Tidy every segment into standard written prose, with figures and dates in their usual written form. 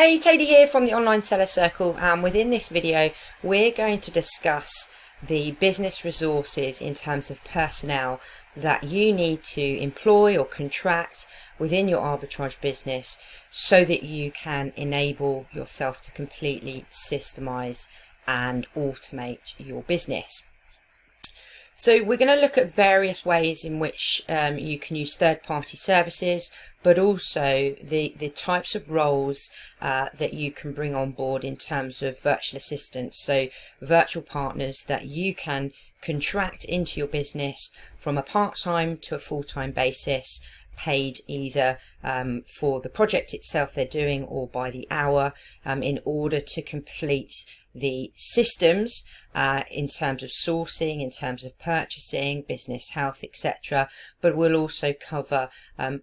Hey, Tadie here from the Online Seller Circle, and within this video we're going to discuss the business resources in terms of personnel that you need to employ or contract within your arbitrage business so that you can enable yourself to completely systemize and automate your business. So we're going to look at various ways in which you can use third-party services, but also the types of roles that you can bring on board in terms of virtual assistants. So virtual partners that you can contract into your business from a part-time to a full-time basis, paid either for the project itself they're doing or by the hour, in order to complete the systems in terms of sourcing, in terms of purchasing, business health, etc. But we'll also cover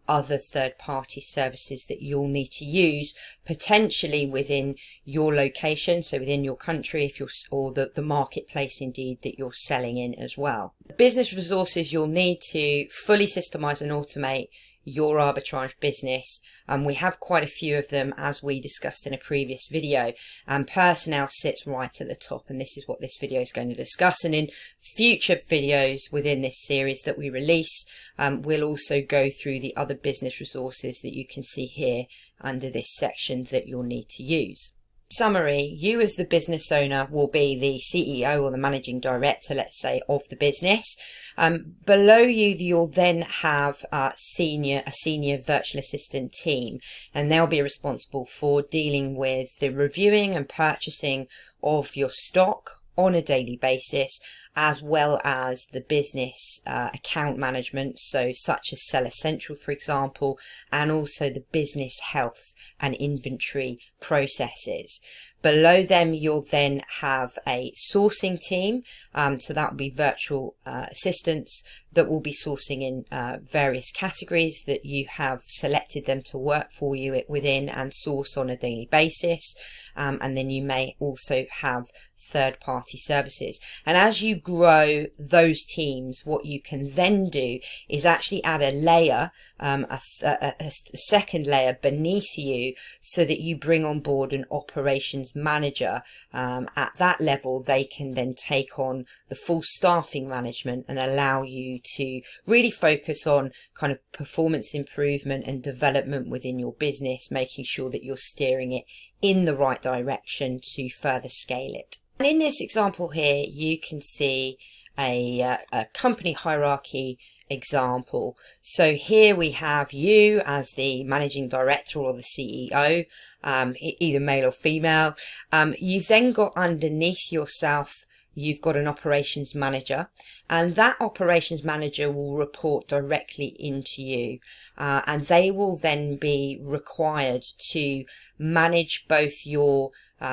other third-party services that you'll need to use potentially within your location, so within your country, if you're, or the marketplace indeed that you're selling in as well. Business resources you'll need to fully systemize and automate your arbitrage business, and we have quite a few of them as we discussed in a previous video, and personnel sits right at the top, and this is what this video is going to discuss. And in future videos within this series that we release, we'll also go through the other business resources that you can see here under this section that you'll need to use. Summary: you as the business owner will be the CEO or the managing director, let's say, of the business. Below you, you'll then have a senior virtual assistant team, and they'll be responsible for dealing with the reviewing and purchasing of your stock on a daily basis, as well as the business account management, so such as Seller Central, for example, and also the business health and inventory processes. Below them, you'll then have a sourcing team, so that will be virtual assistants that will be sourcing in various categories that you have selected them to work for you within and source on a daily basis. And then you may also have third-party services. And as you grow those teams, what you can then do is actually add a layer, a second layer beneath you, so that you bring on board an operations manager. At that level, they can then take on the full staffing management and allow you to really focus on kind of performance improvement and development within your business, making sure that you're steering it in the right direction to further scale it. And in this example here, you can see a company hierarchy example. So here we have you as the managing director or the CEO, either male or female. You've then got underneath yourself, you've got an operations manager, and that operations manager will report directly into you, and they will then be required to manage both your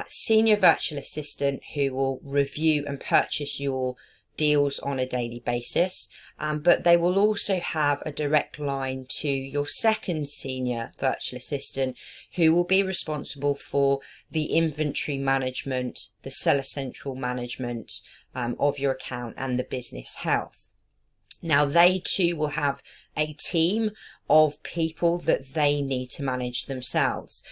senior virtual assistant, who will review and purchase your deals on a daily basis, but they will also have a direct line to your second senior virtual assistant, who will be responsible for the inventory management, the Seller Central management of your account, and the business health. Now they too will have a team of people that they need to manage themselves.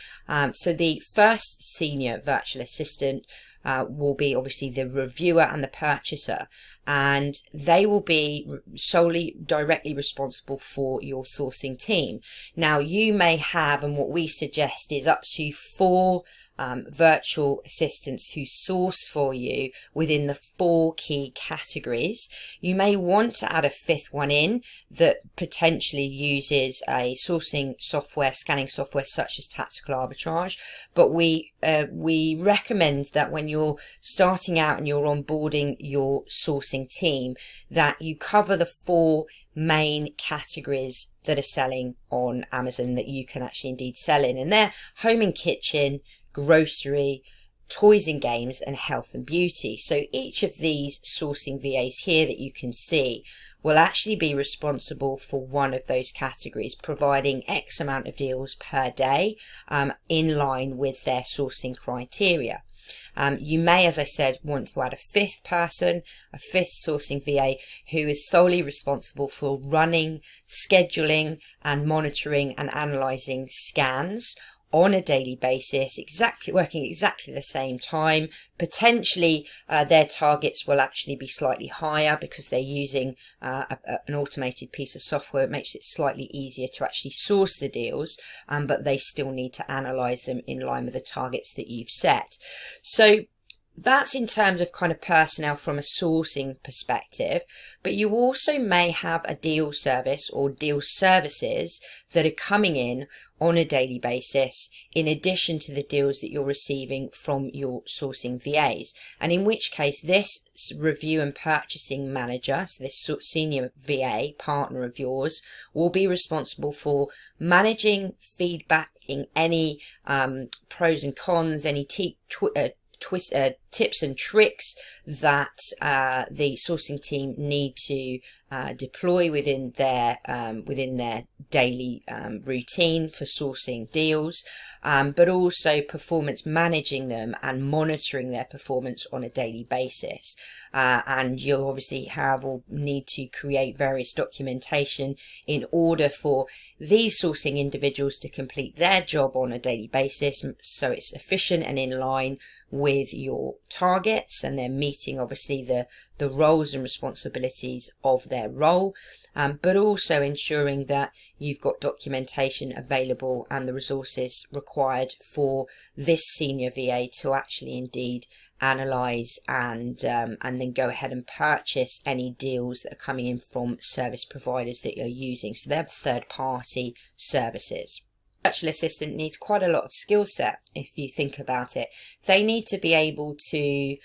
So the first senior virtual assistant will be obviously the reviewer and the purchaser, and they will be solely directly responsible for your sourcing team. Now you may have, and what we suggest is up to 4 virtual assistants who source for you within the 4 key categories. You may want to add a 5th one in that potentially uses a sourcing software, scanning software such as Tactical Arbitrage, but we recommend that when you're starting out and you're onboarding your sourcing team, that you cover the 4 main categories that are selling on Amazon that you can actually indeed sell in, and they're home and kitchen, grocery, toys and games, and health and beauty. So each of these sourcing VAs here that you can see will actually be responsible for one of those categories, providing X amount of deals per day in line with their sourcing criteria. You may, as I said, want to add a 5th person, a 5th sourcing VA, who is solely responsible for running, scheduling and monitoring and analysing scans on a daily basis, working exactly the same time. Potentially their targets will actually be slightly higher because they're using an automated piece of software. It makes it slightly easier to actually source the deals, but they still need to analyze them in line with the targets that you've set. So that's in terms of kind of personnel from a sourcing perspective, but you also may have a deal service or deal services that are coming in on a daily basis in addition to the deals that you're receiving from your sourcing VAs. And in which case this review and purchasing manager, so this senior VA partner of yours, will be responsible for managing, feedbacking any pros and cons, any tips and tricks that the sourcing team need to deploy within their daily routine for sourcing deals, but also performance managing them and monitoring their performance on a daily basis. And you'll obviously have or need to create various documentation in order for these sourcing individuals to complete their job on a daily basis, so it's efficient and in line with your targets, and they're meeting obviously the roles and responsibilities of their role, but also ensuring that you've got documentation available and the resources required for this senior VA to actually indeed analyze and then go ahead and purchase any deals that are coming in from service providers that you're using. So they're third-party services. Virtual assistant needs quite a lot of skill set if you think about it. They need to be able to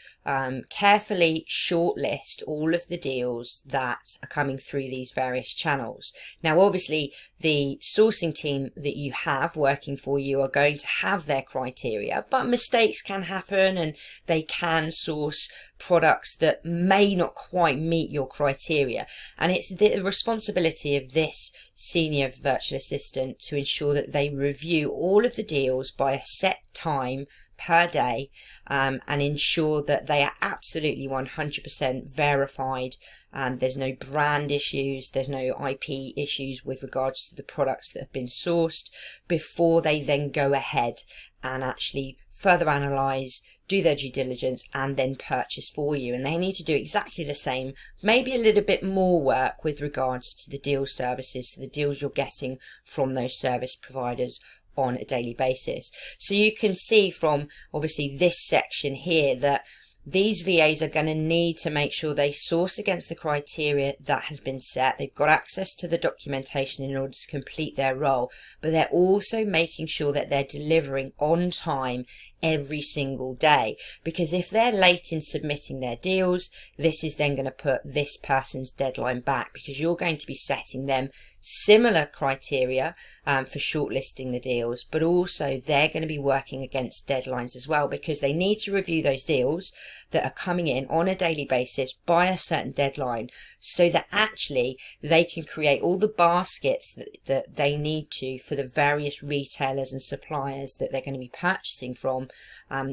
carefully shortlist all of the deals that are coming through these various channels. Now obviously the sourcing team that you have working for you are going to have their criteria, but mistakes can happen and they can source products that may not quite meet your criteria, and it's the responsibility of this senior virtual assistant to ensure that they review all of the deals by a set time per day, and ensure that they are absolutely 100% verified. There's no brand issues, there's no IP issues with regards to the products that have been sourced before they then go ahead and actually further analyze, do their due diligence, and then purchase for you. And they need to do exactly the same, maybe a little bit more work with regards to the deal services, so the deals you're getting from those service providers on a daily basis. So you can see from obviously this section here that these VAs are going to need to make sure they source against the criteria that has been set. They've got access to the documentation in order to complete their role, but they're also making sure that they're delivering on time every single day, because if they're late in submitting their deals, this is then going to put this person's deadline back, because you're going to be setting them similar criteria for shortlisting the deals, but also they're going to be working against deadlines as well, because they need to review those deals that are coming in on a daily basis by a certain deadline, so that actually they can create all the baskets that they need to for the various retailers and suppliers that they're going to be purchasing from,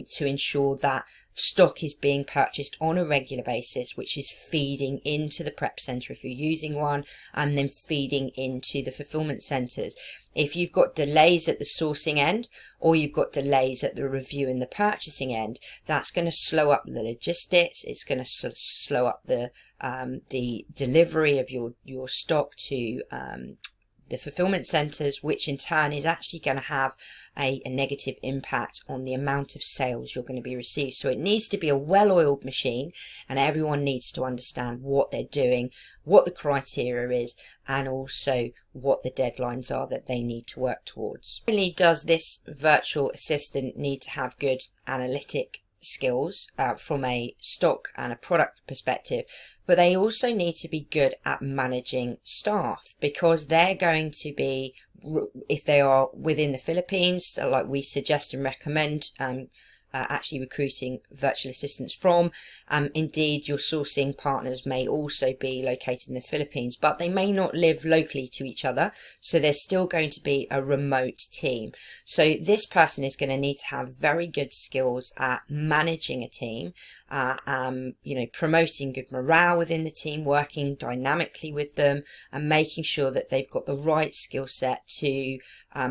to ensure that stock is being purchased on a regular basis, which is feeding into the prep center if you're using one, and then feeding into the fulfillment centers. If you've got delays at the sourcing end, or you've got delays at the review and the purchasing end, that's going to slow up the logistics. It's going to slow up the delivery of your stock to the fulfillment centers, which in turn is actually going to have a negative impact on the amount of sales you're going to be received. So it needs to be a well-oiled machine, and everyone needs to understand what they're doing, what the criteria is, and also what the deadlines are that they need to work towards. Not only does this virtual assistant need to have good analytic skills from a stock and a product perspective, but they also need to be good at managing staff, because they're going to be, if they are within the Philippines, like we suggest and recommend actually recruiting virtual assistants from. Indeed, your sourcing partners may also be located in the Philippines, but they may not live locally to each other, so there's still going to be a remote team. So this person is going to need to have very good skills at managing a team, promoting good morale within the team, working dynamically with them, and making sure that they've got the right skill set to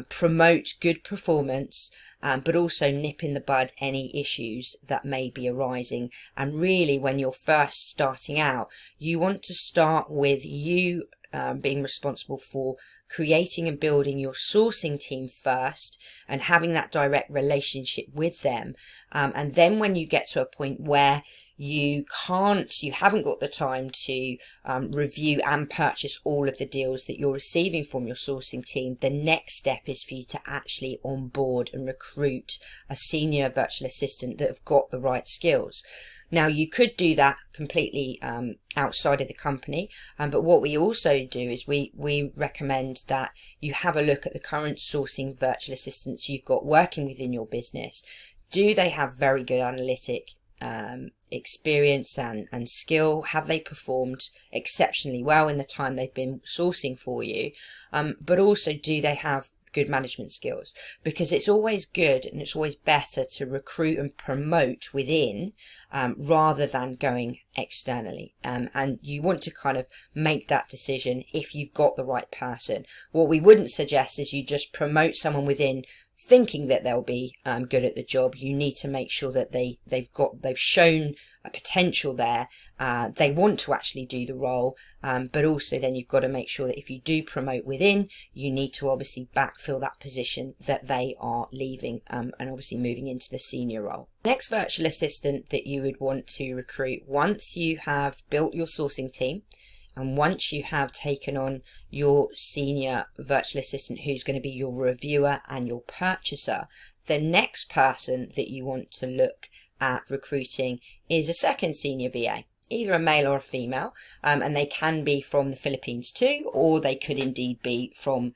promote good performance, but also nip in the bud any issues that may be arising. And really, when you're first starting out, you want to start with you being responsible for creating and building your sourcing team first and having that direct relationship with them. And then when you get to a point where you haven't got the time to review and purchase all of the deals that you're receiving from your sourcing team, the next step is for you to actually onboard and recruit a senior virtual assistant that have got the right skills. Now, you could do that completely outside of the company, but what we also do is we recommend that you have a look at the current sourcing virtual assistants you've got working within your business. Do they have very good analytic experience and skill? Have they performed exceptionally well in the time they've been sourcing for you? But also, do they have good management skills? Because it's always good and it's always better to recruit and promote within rather than going externally, and you want to kind of make that decision if you've got the right person. What we wouldn't suggest is you just promote someone within thinking that they'll be good at the job. You need to make sure that they've shown a potential there, they want to actually do the role, but also then you've got to make sure that if you do promote within, you need to obviously backfill that position that they are leaving, and obviously moving into the senior role. Next virtual assistant that you would want to recruit, once you have built your sourcing team and once you have taken on your senior virtual assistant who's going to be your reviewer and your purchaser, the next person that you want to look at recruiting is a second senior VA, either a male or a female, and they can be from the Philippines too, or they could indeed be from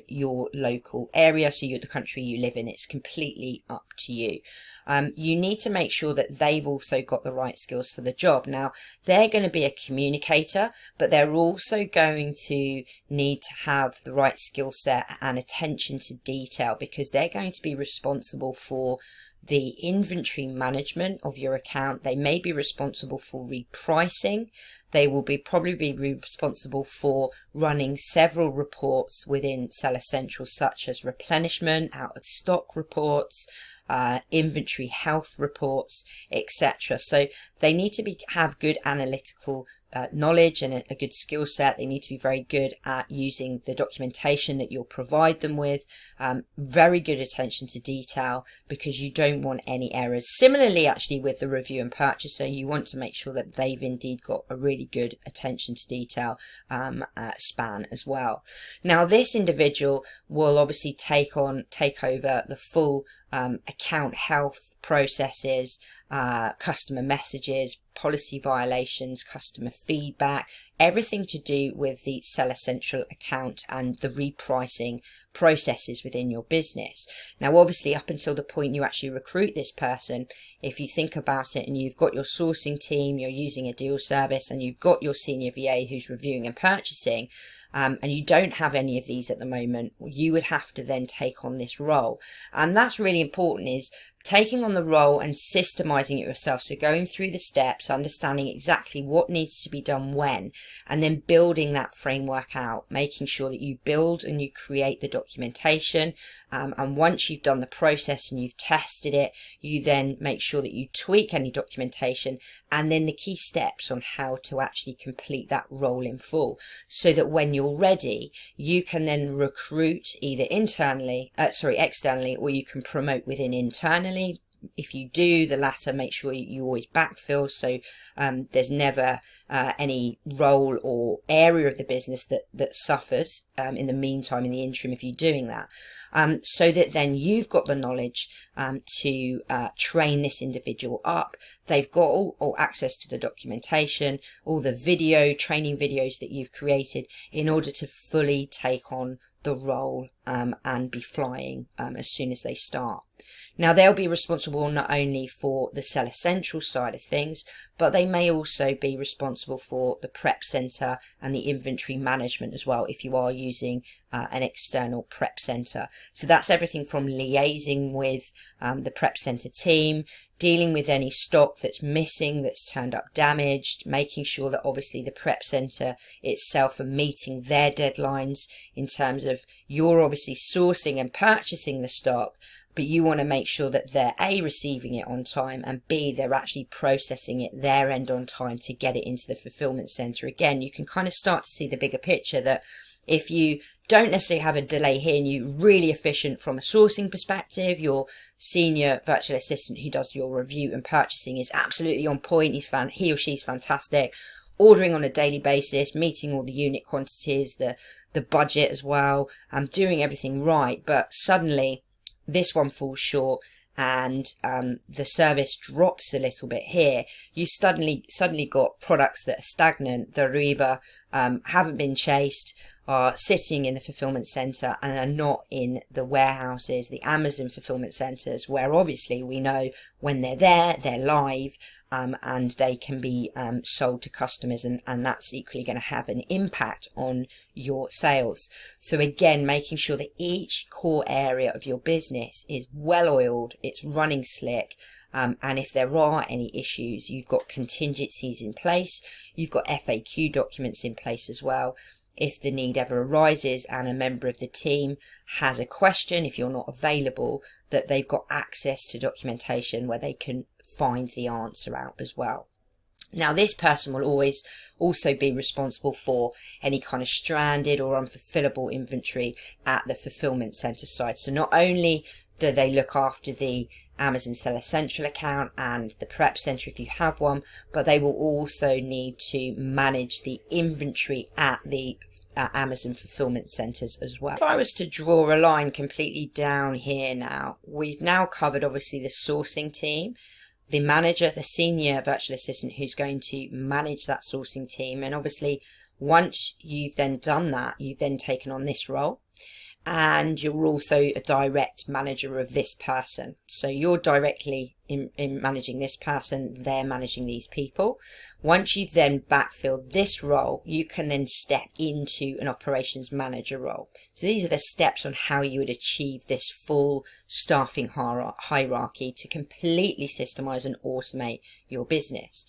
your local area, so the country you live in. It's completely up to you. You need to make sure that they've also got the right skills for the job. Now, they're going to be a communicator, but they're also going to need to have the right skill set and attention to detail, because they're going to be responsible for the inventory management of your account. They may be responsible for repricing. They will probably be responsible for running several reports within Seller Central, such as replenishment, out of stock reports, inventory health reports, etc. So they need to have good analytical knowledge and a good skill set. They need to be very good at using the documentation that you'll provide them with, very good attention to detail, because you don't want any errors. Similarly, actually, with the review and purchaser, you want to make sure that they've indeed got a really good attention to detail span as well. Now, this individual will obviously take over the full account health processes, customer messages, policy violations, customer feedback, everything to do with the Seller Central account and the repricing processes within your business. Now, obviously, up until the point you actually recruit this person, if you think about it and you've got your sourcing team, you're using a deal service, and you've got your senior VA who's reviewing and purchasing, and you don't have any of these at the moment, you would have to then take on this role. And that's really important, is taking on the role and systemizing it yourself. So going through the steps, understanding exactly what needs to be done when, and then building that framework out, making sure that you build and you create the documentation. And once you've done the process and you've tested it, you then make sure that you tweak any documentation, and then the key steps on how to actually complete that role in full, so that when you're ready, you can then recruit either externally, or you can promote within internally. If you do the latter, make sure you always backfill, so there's never any role or area of the business that suffers in the meantime, in the interim, if you're doing that, so that then you've got the knowledge to train this individual up. They've got all access to the documentation, all the training videos that you've created, in order to fully take on the role and be flying as soon as they start. Now, they'll be responsible not only for the seller central side of things, but they may also be responsible for the prep center and the inventory management as well, if you are using an external prep center. So that's everything from liaising with the prep center team, dealing with any stock that's missing, that's turned up damaged, making sure that obviously the prep center itself are meeting their deadlines in terms of you're obviously sourcing and purchasing the stock, but you want to make sure that they're A, receiving it on time, and B, they're actually processing it their end on time to get it into the fulfillment center. Again, you can kind of start to see the bigger picture that if you don't necessarily have a delay here and you're really efficient from a sourcing perspective, your senior virtual assistant who does your review and purchasing is absolutely on point. He or she's fantastic, ordering on a daily basis, meeting all the unit quantities, the budget as well, doing everything right. But suddenly this one falls short and the service drops a little bit here. You suddenly got products that are stagnant, that are either haven't been chased, are sitting in the fulfillment center and are not in the warehouses, the Amazon fulfillment centers, where obviously we know when they're there, they're live, and they can be sold to customers, and that's equally going to have an impact on your sales. So again, making sure that each core area of your business is well oiled, it's running slick, and if there are any issues, you've got contingencies in place, you've got FAQ documents in place as well. If the need ever arises and a member of the team has a question, if you're not available, that they've got access to documentation where they can find the answer out as well. Now, this person will always also be responsible for any kind of stranded or unfulfillable inventory at the fulfillment center side. So not only do they look after the Amazon Seller Central account and the prep center if you have one, but they will also need to manage the inventory at the Amazon fulfillment centers as well. If I was to draw a line completely down here now, we've now covered obviously the sourcing team, the manager, the senior virtual assistant who's going to manage that sourcing team. And obviously once you've then done that, you've then taken on this role. And you're also a direct manager of this person. So you're directly in managing this person, they're managing these people. Once you've then backfilled this role, you can then step into an operations manager role. So these are the steps on how you would achieve this full staffing hierarchy to completely systemize and automate your business.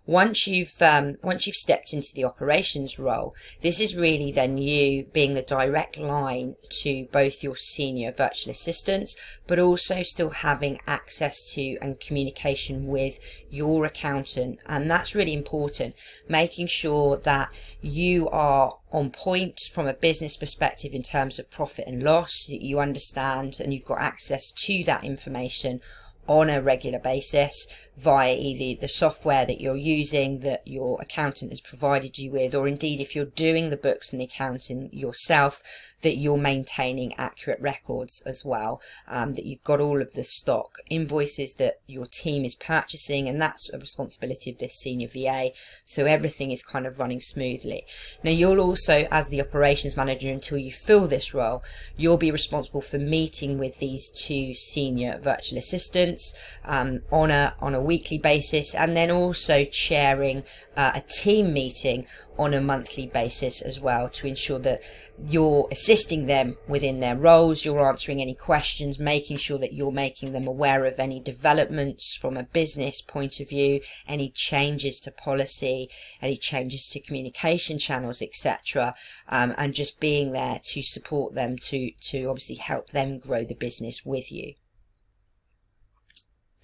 Once you've stepped into the operations role, this is really then you being the direct line to both your senior virtual assistants, but also still having access to and communication with your accountant. And that's really important, making sure that you are on point from a business perspective in terms of profit and loss, that you understand and you've got access to that information on a regular basis via either the software that you're using that your accountant has provided you with, or indeed if you're doing the books and the accounting yourself, that you're maintaining accurate records as well, that you've got all of the stock invoices that your team is purchasing, and that's a responsibility of this senior VA, so everything is kind of running smoothly. Now you'll also, as the operations manager until you fill this role, you'll be responsible for meeting with these two senior virtual assistants on a weekly basis, and then also chairing a team meeting on a monthly basis as well, to ensure that you're assisting them within their roles, you're answering any questions, making sure that you're making them aware of any developments from a business point of view, any changes to policy, any changes to communication channels, etc., and just being there to support them to obviously help them grow the business with you.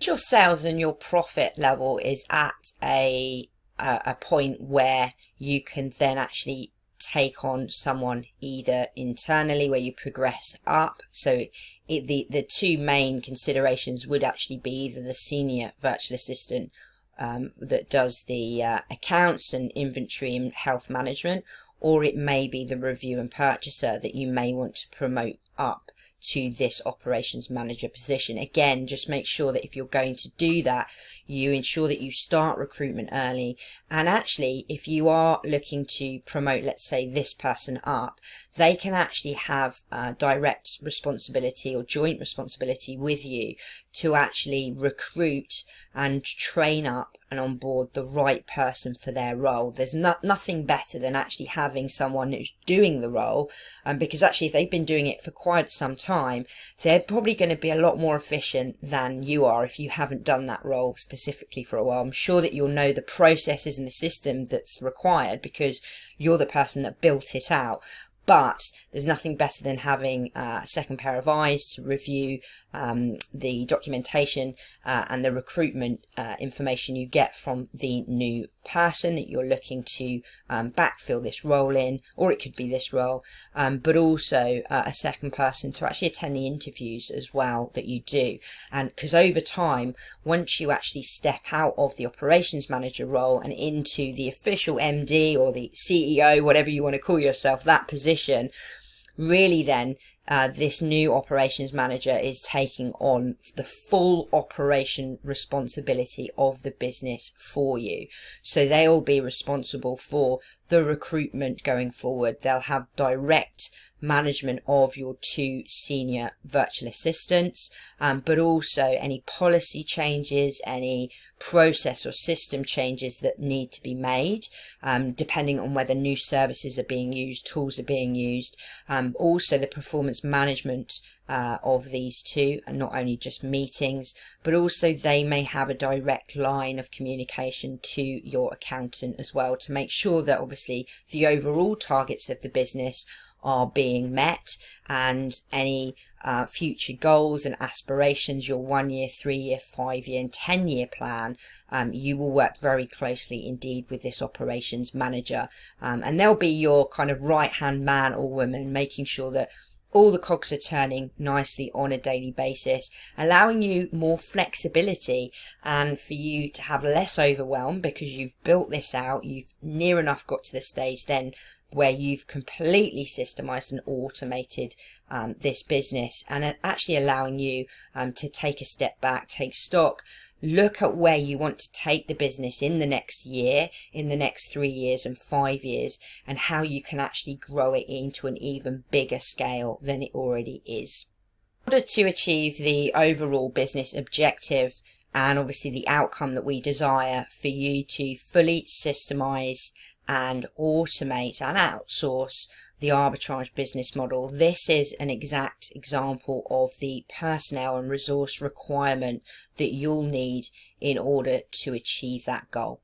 Your sales and your profit level is at a point where you can then actually take on someone either internally where you progress up. So the two main considerations would actually be either the senior virtual assistant that does the accounts and inventory and health management, or it may be the review and purchaser that you may want to promote up to this operations manager position. Again, just make sure that if you're going to do that, you ensure that you start recruitment early. And actually, if you are looking to promote, let's say, this person up, they can actually have direct responsibility or joint responsibility with you to actually recruit and train up and onboard the right person for their role. There's nothing better than actually having someone who's doing the role, because actually if they've been doing it for quite some time, they're probably going to be a lot more efficient than you are if you haven't done that role specifically for a while. I'm sure that you'll know the processes and the system that's required because you're the person that built it out. But there's nothing better than having a second pair of eyes to review the documentation and the recruitment information you get from the new person that you're looking to backfill this role in, or it could be this role, but also a second person to actually attend the interviews as well that you do. And because over time, once you actually step out of the operations manager role and into the official MD or the CEO, whatever you want to call yourself, that position, really then this new operations manager is taking on the full operation responsibility of the business for you. So they will be responsible for the recruitment going forward. They'll have direct management of your 2 senior virtual assistants, but also any policy changes, any process or system changes that need to be made, depending on whether new services are being used, tools are being used, also the performance management of these 2, and not only just meetings, but also they may have a direct line of communication to your accountant as well, to make sure that obviously the overall targets of the business are being met, and any future goals and aspirations, your 1 year, 3 year, 5 year and 10 year plan, you will work very closely indeed with this operations manager, and they'll be your kind of right hand man or woman, making sure that all the cogs are turning nicely on a daily basis, allowing you more flexibility and for you to have less overwhelm because you've built this out, you've near enough got to the stage then where you've completely systemized and automated this business, and actually allowing you to take a step back, take stock, look at where you want to take the business in the next year, in the next 3 years and 5 years, and how you can actually grow it into an even bigger scale than it already is. In order to achieve the overall business objective and obviously the outcome that we desire for you to fully systemize and automate and outsource the arbitrage business model, this is an exact example of the personnel and resource requirement that you'll need in order to achieve that goal.